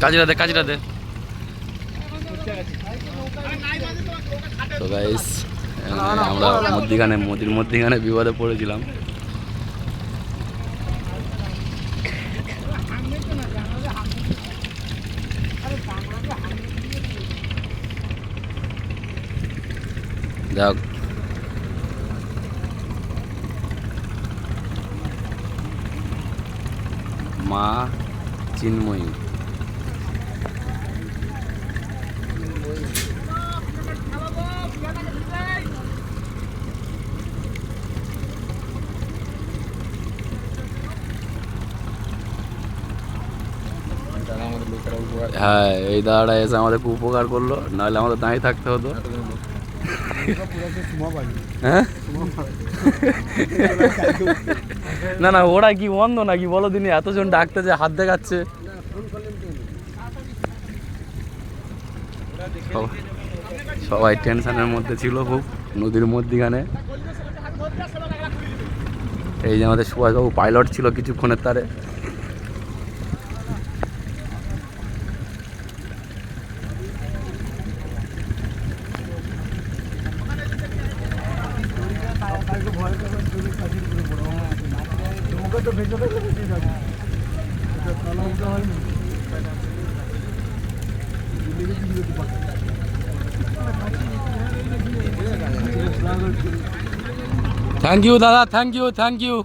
কাজিরা দে, কাজিরা দে। তো গাইস আমরা মোদির মধ্যিখানে বিপদে পড়েছিলাম। যাক মা চিন্ময়ী। হ্যাঁ, এই দাদাটা এসে আমাদের খুব উপকার করলো, নাহলে আমাদের দাঁড়িয়ে থাকতে হতো। হ্যাঁ না না, ওরা কি বন্ধ নাকি বলো দিনই, এতজন ডাকতেছে, হাত দেখাচ্ছে। সবাই টেনশনের মধ্যে ছিল খুব, নদীর মধ্যিখানে। এই যে আমাদের সুভাষবাবু পাইলট ছিল কিছুক্ষণের তারে। থ্যাংক ইউ দাদা, থ্যাংক ইউ, থ্যাংক ইউ।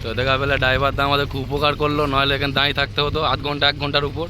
তো দেখা পেলে ড্রাইভারটা আমাদের খুব উপকার করলো, নইলে এখানে দাঁড়িয়ে থাকতে হতো আধ ঘন্টা 1 ঘন্টার উপর।